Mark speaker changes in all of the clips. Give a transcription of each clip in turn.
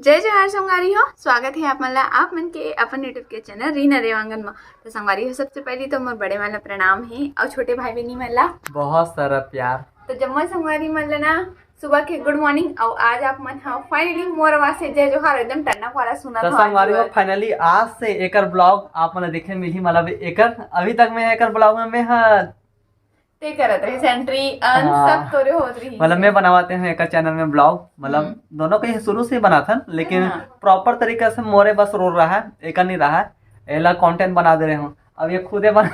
Speaker 1: जय जोहार संगवारी हो। स्वागत है आप मन के अपन यूट्यूब के चैनल रीना देवांगन में। तो संगवारी हो, सबसे पहले तो मोर बड़े वाला प्रणाम है और छोटे भाई बहनी मन ला
Speaker 2: बहुत सारा प्यार।
Speaker 1: तो जम्मो संगवारी मन ला ना सुबह के गुड मॉर्निंग। और आज आप मन हाँ फाइनली मोर आवाज से जय जोहार एकदम टन्नक वाला सुना
Speaker 2: तो संगवारी हो, फाइनली आज से एकर ब्लॉग आप मन देखे मिली। मतलब एकर अभी तक मैं एकर ब्लॉग में हाँ
Speaker 1: ते करत रहे सेंट्री अन सब तोरे होत रही।
Speaker 2: मतलब मैं बनावाते हैं एकर चैनल में ब्लॉग। मतलब दोनों के शुरू से ही बना था, लेकिन प्रॉपर तरीके से मोरे बस रो रहा है, एकर नहीं रहा है। एला कंटेंट बना दे रहे हूँ अब ये खुदे बना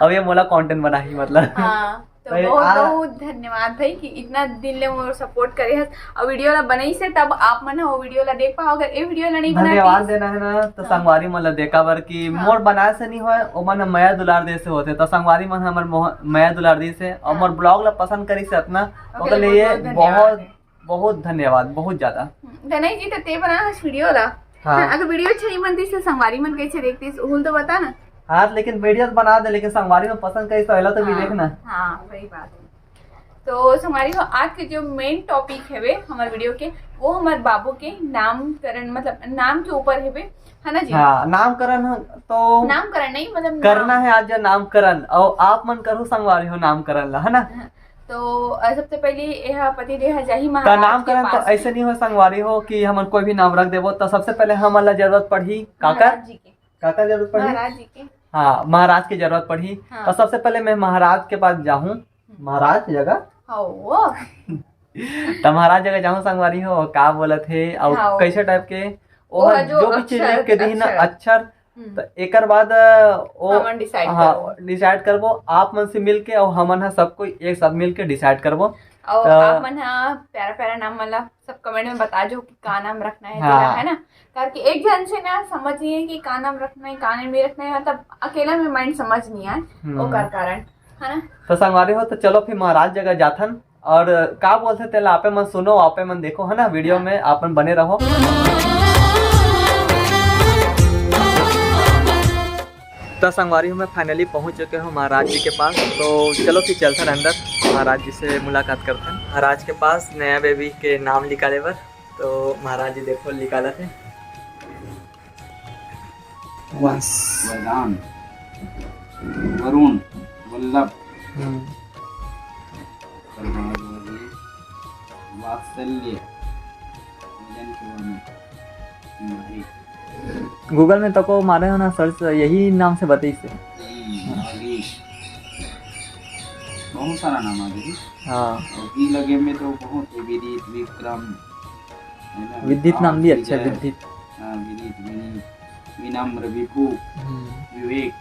Speaker 2: अब ये मोला कंटेंट बना ही मतलब
Speaker 1: तो बहुत बहुत धन्यवाद भाई कि इतना दिन ले मोर सपोर्ट करे है और वीडियो ला बनाई से तब आप मन वो वीडियो ला देख पाओ। अगर ये वीडियो ला नहीं बना
Speaker 2: धन्यवाद देना है ना तो संगवारी मन ला देखा बर कि मोर बनाए से नहीं होए ओ मन माया दुलार दे से होते। तो संगवारी मन हमर माया दुलार दी से और मोर ब्लॉग ला पसंद करी से अपना ओके लिए बहुत बहुत धन्यवाद, बहुत ज्यादा।
Speaker 1: नहीं जी तो ते बना वीडियो ला। अगर वीडियो अच्छा नहीं बनती तो संगवारी मन कैसे देखती तो बता ना।
Speaker 2: हाँ लेकिन वीडियो बना दे, लेकिन संगवारी में पसंद करी तो तो भी देखना।
Speaker 1: हाँ वही बात है। तो संगवारी हो, आज के जो मेन टॉपिक है हमारे वीडियो के वो हमारे बाबू के नामकरण मतलब नाम के ऊपर है ना जी।
Speaker 2: हाँ नामकरण तो
Speaker 1: नामकरण नहीं मतलब
Speaker 2: करना है आज नामकरण और आप मन करो संगवारी हो नामकरण ला है ना।
Speaker 1: तो सबसे पहले यह पति देह जाही
Speaker 2: महाराज नामकरण तो ऐसे नहीं हो संगवारी हो कि हम कोई भी नाम रख देवो। तो सबसे पहले हमारा जरूरत पड़ी काका जरूरत पड़ी,
Speaker 1: महाराज जी के।
Speaker 2: हाँ महाराज की जरूरत पड़ी। तो सबसे पहले मैं महाराज के पास जाऊँ, महाराज जगह तो महाराज जगह जाऊँ संगवारी हो का बोला थे और कैसे टाइप के जो भी चीज लिख के दी ना अक्षर। तो एक बाद डिसाइड करबो आप मन से मिल के और हमन सब कोई एक साथ मिल के डिसाइड करबो।
Speaker 1: और आप मन प्यारा प्यारा नाम मतलब सब कमेंट में बता जो कि का नाम रखना है, है ना। ताकि एक जन से ना समझ नहीं है कि का नाम रखना है का नाम नहीं रखना है, मतलब अकेला में माइंड समझ नहीं आए वो कर कारण है ना। तो
Speaker 2: संगवारी हो तो चलो फिर महाराज जगह जाथन और का बोलते तेला आपे मन सुनो आपे मन देखो है ना। वीडियो में आप मन बने रहो। तो संगवारी में फाइनली पहुंच चुके हो महाराज जी के पास। तो चलो फिर चलते हैं अंदर, महाराज जी से मुलाकात करते हैं। महाराज के पास नया बेबी के नाम निकाले बर। तो महाराज जी देखो निकाला थे
Speaker 3: वंश, वरदान, वरुण, वल्लभ, वात्सल्य,
Speaker 2: गूगल में तको मारे हो ना सर्च यही नाम से बताइए से।
Speaker 3: बहुत सारा नाम आ गई।
Speaker 2: हाँ
Speaker 3: और लगे में तो बहुत विदित, विक्रम,
Speaker 2: विदित नाम भी अच्छा है। विदित,
Speaker 3: विदित, विनीत, विनम्र, विभु, विवेक,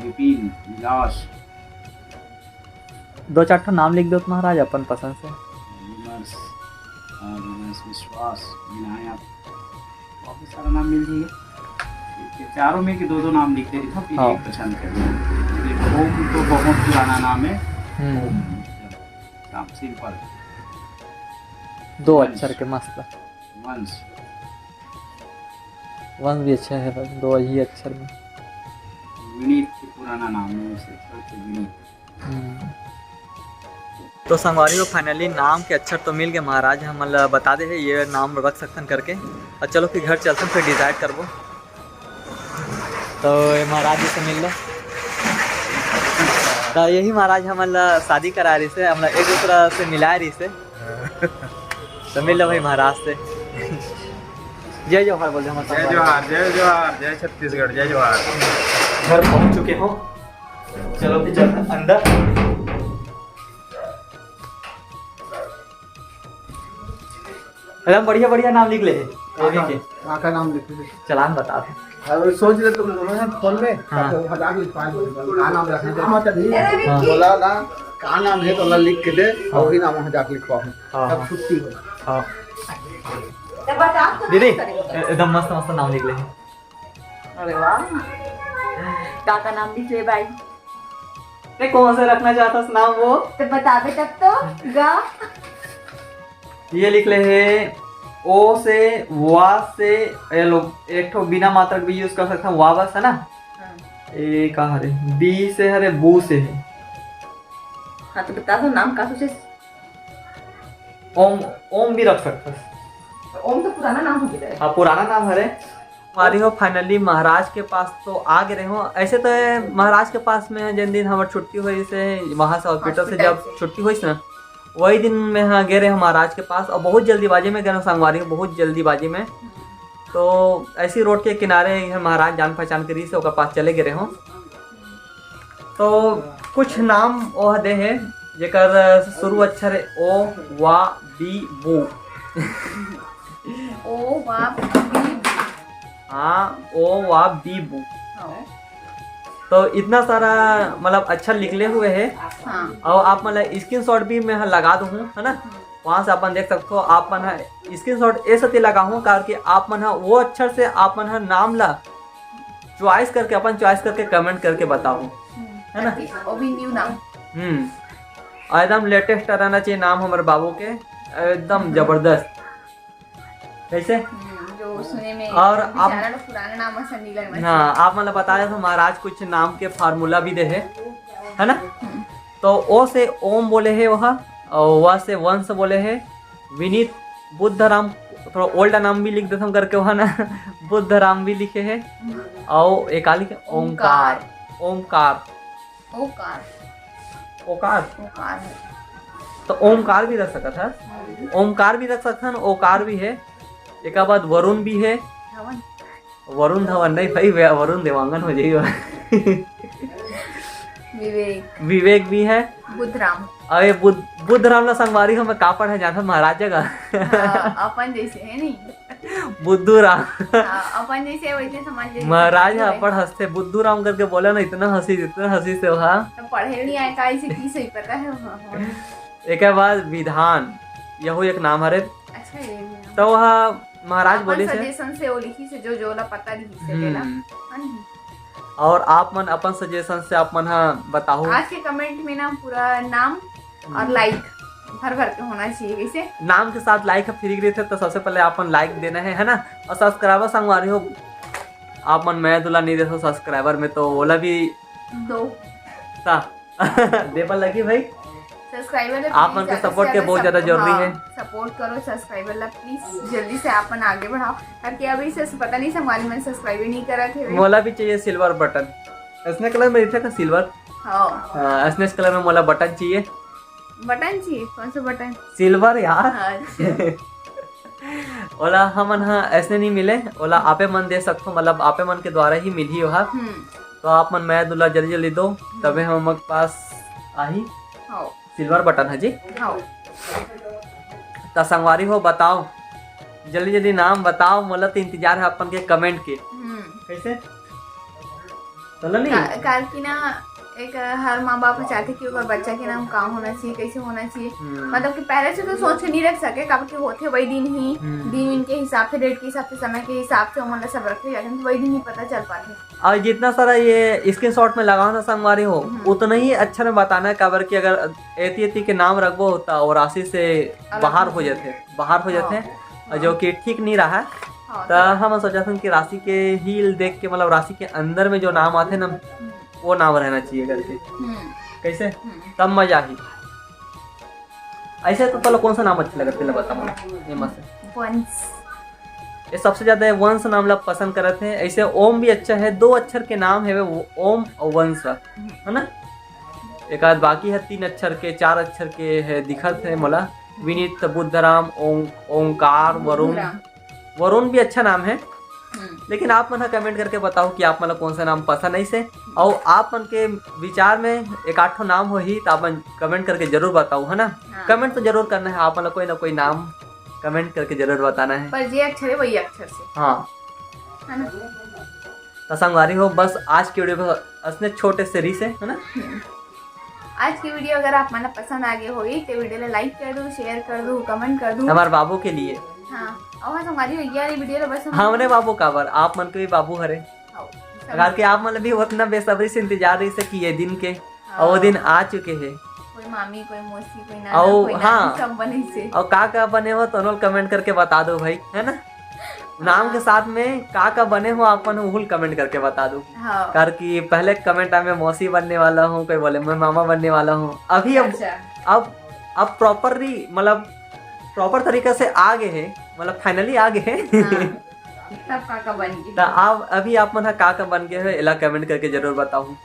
Speaker 3: विपिन, विलास।
Speaker 2: 2-4 नाम लिख दो तो महाराज अपन पसंद से।
Speaker 3: विमर्श, विश्वास, विनायक, बहुत सारा नाम मिल जाएगा। चारों में के दो नाम लिख देते थे, फिर एक पसंद कर। ओम तो बहुत पुराना नाम है। सिंपल
Speaker 2: 2 अक्षर के मस्त।
Speaker 3: वंश,
Speaker 2: वंश भी अच्छा है, बस 2 ही अक्षर में।
Speaker 3: विनीत पुराना नाम है, सबसे विनीत।
Speaker 2: तो संगवारी को फाइनली नाम के अक्षर तो मिल गए। महाराज हम बता दे है ये नाम रख सकते करके। और चलो फिर घर चलते फिर डिसाइड करबो। तो ये महाराज जी से मिल लो। तो यही महाराज हम शादी करा रही से, हम एक दूसरा से मिला रही से। तो मिल लो भाई महाराज से। जय जोहार बोल दे।
Speaker 3: जय जोहार, जय जोहार, जय छत्तीसगढ़, जय जोहार।
Speaker 2: घर पहुंच चुके हो, चलो फिर चलते अंदर। एकदम बढ़िया बढ़िया नाम लिख ले
Speaker 3: का नाम लिख ले,
Speaker 2: चलान बता दे।
Speaker 3: अरे सोच ले तुम दोनों हैं फोन में। हजार लिख पाए का नाम रखने दे। बोला ना का नाम है तो लिख के दे और वही नाम वहाँ जाके लिखवा तब छुट्टी हो।
Speaker 2: हाँ दीदी एकदम मस्त मस्त नाम लिख ले।
Speaker 1: अरे वाह का नाम लिख ले भाई।
Speaker 2: कौन से रखना चाहता नाम वो
Speaker 1: तो बता दे तब तो गा।
Speaker 2: ये लिख ले है ओ से वा से ये लोग एक ठो बिना मात्रक भी यूज कर सकते हैं। वा बस है ना। ए का हरे बी से हरे बू से है।
Speaker 1: हाँ तो बता दो नाम का सोचे
Speaker 2: ओम ओम भी रख सकते हैं।
Speaker 1: ओम तो पुराना नाम हो गया।
Speaker 2: हाँ पुराना नाम हरे। हमारी हो फाइनली महाराज के पास तो आ गए हो। ऐसे तो महाराज के पास में जिन दिन हमारी छुट्टी हुई से वहाँ से हॉस्पिटल से जब छुट्टी हुई ना वही दिन में हाँ गए रहे महाराज के पास, और बहुत जल्दीबाजी में गए संगवारी हो, बहुत जल्दीबाजी में। तो ऐसी रोड के किनारे महाराज जान पहचान के से ओकर पास चले गए हो। तो कुछ नाम वह दे है जेकर शुरू अक्षर है ओ वा बी बू।
Speaker 1: ओ वा बी।
Speaker 2: हाँ ओ वा बी बू। तो इतना सारा मतलब अच्छा लिखले हुए है।
Speaker 1: हाँ।
Speaker 2: और आप मतलब स्क्रीनशॉट भी मैं लगा दूँ है ना, वहाँ से अपन देख सकते हो। आप मन स्क्रीनशॉट ऐसे लगा हूँ कि आप मन वो अक्षर से आप मन नाम ला चॉइस करके अपन चॉइस करके कमेंट करके बताओ है ना।
Speaker 1: वो भी न्यू नाम।
Speaker 2: एकदम लेटेस्ट रहना चाहिए नाम हमारे बाबू के, एकदम जबरदस्त कैसे
Speaker 1: जो सुने में
Speaker 2: और आप
Speaker 1: पुराना नाम सनी लगना।
Speaker 2: हाँ आप मतलब बताया तो महाराज कुछ नाम के फार्मूला भी दे है ना। तो ओ से ओम बोले है वह, और वह से वंश बोले है। विनीत बुद्धराम, थोड़ा ओल्ड नाम भी लिख देता हूँ करके वह ना बुद्धराम भी लिखे है। और एक लिखे ओमकार। ओमकार
Speaker 1: ओकार
Speaker 2: ओकार
Speaker 1: ओकार है।
Speaker 2: तो ओमकार भी रख सकता था, ओमकार भी रख सकता है, ओकार भी है। एक बाद वरुण भी है।
Speaker 1: धवन।
Speaker 2: वरुण धवन नहीं भाई, वरुण देवांगन हो जाएगा।
Speaker 1: विवेक।
Speaker 2: विवेक भी है।
Speaker 1: बुद्धराम।
Speaker 2: अरे बुद्धराम ला संगवारी हमें कापड़ है जाता महाराज जगह।
Speaker 1: अपन जैसे है नहीं।
Speaker 2: बुद्धू राम।
Speaker 1: अपन जैसे वैसे समाज जैसे
Speaker 2: महाराज अपन हंसते बुद्धू राम करके बोला ना, इतना हंसी से वहाँ
Speaker 1: तो पढ़े नहीं आए काई से की सही पता है।
Speaker 2: एक बाद विधान यहो एक नाम हरे।
Speaker 1: अच्छा ये भी।
Speaker 2: तो वह महाराज बोले से
Speaker 1: सजेशन से वो लिखी से जो जोला पता लिखी से देला।
Speaker 2: और आप मन अपन सजेशन से आप मन बताओ।
Speaker 1: आज के कमेंट में ना पूरा नाम और लाइक भर भर के होना चाहिए। कैसे
Speaker 2: नाम के साथ लाइक फ्री गए थे तो सबसे पहले अपन लाइक देना है ना। और सब्सक्राइबर संगवारी हो आप मन मैं दुला नहीं देखो सब्सक्राइबर में तो ओला भी
Speaker 1: दो
Speaker 2: दे पर लगी भाई।
Speaker 1: सब्सक्राइबर
Speaker 2: आप मन के सपोर्ट के बहुत ज्यादा जरूरी है।
Speaker 1: सपोर्ट करो सब्सक्राइबर ला प्लीज, जल्दी से अपन आगे बढ़ाओ ताकि अभी से पता नहीं हमारे मन सब्सक्राइब नहीं करा थे।
Speaker 2: मोला भी चाहिए सिल्वर बटन, इसने कलर में था सिल्वर।
Speaker 1: हाँ
Speaker 2: इसने कलर में मोला बटन चाहिए।
Speaker 1: बटन चाहिए? कौन सा बटन?
Speaker 2: सिल्वर यार।
Speaker 1: अच्छा।
Speaker 2: ओला हमन ऐसे नहीं मिले, ओला आपे मन दे सकते, मतलब आपे मन के द्वारा ही मिली वहाँ। तो आप मन मैं दुला जल्दी जल्दी दो तबे हम पास आही सिल्वर बटन है जी। तो संगवारी हो बताओ जल्दी जल्दी नाम बताओ, मोला तो इंतजार है अपन के कमेंट के। कैसे चलो नहीं
Speaker 1: कार की ना एक हर माँ बाप चाहते कि उनका बच्चा के नाम कहाँ होना चाहिए, कैसे होना चाहिए। मतलब कि पहले से तो सोच के नहीं रख सके कब के होते वही दिन ही दिन इनके हिसाब से, डेट के हिसाब से, समय के हिसाब से उम्र सब रखे जाते हैं तो वही दिन ही पता चल पाते।
Speaker 2: और जितना सारा ये स्क्रीनशॉट में लगाओ ना संगवारी हो उतना ही अच्छा में बताना है। काबर की अगर एती के नाम रखबो होता और राशि से बाहर हो जाते और जो कि ठीक नहीं रहा। तो हम सोचा कि राशि के ही देख के मतलब राशि के अंदर में जो नाम आते ना वो नाम रहना चाहिए करके। कैसे तब मजा ही। ऐसे तो चलो कौन सा नाम अच्छा लगता है बताओ।
Speaker 1: वंश।
Speaker 2: ये सबसे ज्यादा वंश नाम लोग पसंद करते हैं। ऐसे ओम भी अच्छा है, 2 अक्षर के नाम है वो ओम और वंश है ना। एक आध बाकी है 3 अक्षर के 4 अक्षर के है दिखत है मोला। विनीत, बुद्धराम, ओंकार, वरुण भी अच्छा नाम है। लेकिन आप मन कमेंट करके बताओ कि आप मतलब कौन सा नाम पसंद है इसे। और आप मन के विचार में 1-8 नाम हो ही तो आप कमेंट करके जरूर बताओ है ना। कमेंट तो जरूर करना है, आप मतलब कोई ना कोई नाम कमेंट करके जरूर बताना है।
Speaker 1: पर ये अक्षर है वही अक्षर से
Speaker 2: हाँ
Speaker 1: है ना।
Speaker 2: तो संगवारी हो बस आज की वीडियो में असने छोटे से री से है ना।
Speaker 1: आज की वीडियो अगर आप मन पसंद आ गई होगी तो वीडियो को लाइक कर दो, शेयर कर दो, कमेंट कर दो
Speaker 2: हमारे बाबू के लिए।
Speaker 1: हाँ और हमारी भैया वीडियो बस
Speaker 2: हमने बाबू काबर आप मन के भी बाबू हरे अगर के आप मतलब भी उतना बेसब्री से इंतजार रही से कि ये दिन के और वो दिन आ चुके हैं।
Speaker 1: कोई मामी, कोई मौसी, कोई नाना, कोई नानी सब बने से।
Speaker 2: और का बने हो तो कमेंट करके बता दो भाई है ना। नाम के साथ में का बने हो आप उहुल कमेंट करके बता दो। कर कि पहले कमेंट में मौसी बनने वाला हूँ, कोई बोले मैं मामा बनने वाला हूँ। अभी अब प्रॉपरली मतलब प्रॉपर तरीके से आ गए हैं, मतलब फाइनली आ गए हैं।
Speaker 1: तब काका बन गई।
Speaker 2: तो आप अभी आप मन का बन गए हैं, इला कमेंट करके जरूर बताऊँ।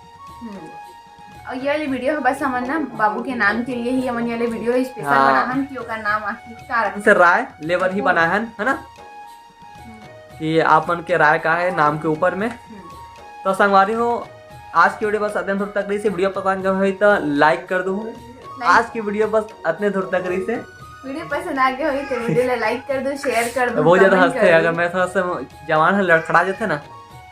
Speaker 1: और ये वाली वीडियो बस हमन ना बाबू के नाम के लिए ही हमन ये वाली वीडियो स्पेशल
Speaker 2: हाँ।
Speaker 1: बनाहन कि ओकर नाम आखिर का रख।
Speaker 2: से राय लेवर ही बनाया है ना, कि आप मन के राय का है नाम के ऊपर में। तो संगवारी हो, आज की वीडियो बस अत्यंत दूर तक रही से। वीडियो पसंद हुई तो लाइक कर दो। आज की वीडियो बस अतने दूर तक रही से।
Speaker 1: वीडियो पसंद आ गया होई तो वीडियो ला लाइक कर दो, शेयर कर दो,
Speaker 2: बहुत ज्यादा
Speaker 1: कमेंट
Speaker 2: हंसते हैं,
Speaker 1: कर
Speaker 2: अगर
Speaker 1: दो।
Speaker 2: मैं थोड़ा सा जवान है लड़खड़ा जाते ना,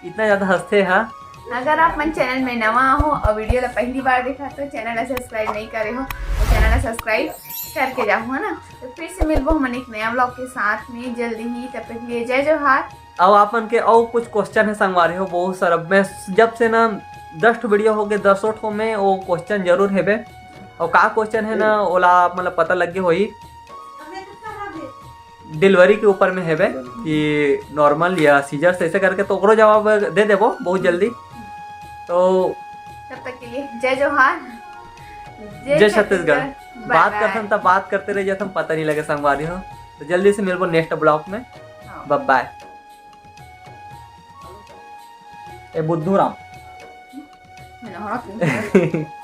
Speaker 2: इतना ज्यादा हंसते हैं।
Speaker 1: अगर आप मन चैनल में नवा हो और वीडियो ला पहली बार देखा तो चैनल ला सब्सक्राइब नहीं करे हो तो चैनल ला सब्सक्राइब करके जाओ, है ना। तो फिर से मिलबो हम एक नया ब्लॉग के साथ में जल्दी ही। तब तक के लिए जय जोहार।
Speaker 2: अब आपन के और कुछ क्वेश्चन है संगवारी हो बहुत सारा। मैं जब से ना 10 वीडियो हो गए 10 ठो में वो क्वेश्चन जरूर है। और का क्वेश्चन है ना ओला मतलब पता लग गई होई, डिलीवरी के ऊपर में है कि नॉर्मल या सीजर ऐसे करके, तो ओकरो जवाब दे देबो बहुत जल्दी। तो
Speaker 1: तब तक के लिए जय जोहार,
Speaker 2: जय छत्तीसगढ़।
Speaker 1: बाय
Speaker 2: बात
Speaker 1: बाय।
Speaker 2: करते तब बात करते रह जाते, पता नहीं लगे संगवारी हो। तो जल्दी से मिलबो नेक्स्ट ब्लॉग में।
Speaker 1: हाँ।
Speaker 2: Bye bye. ए बुद्धू राम।
Speaker 1: मैंने हरा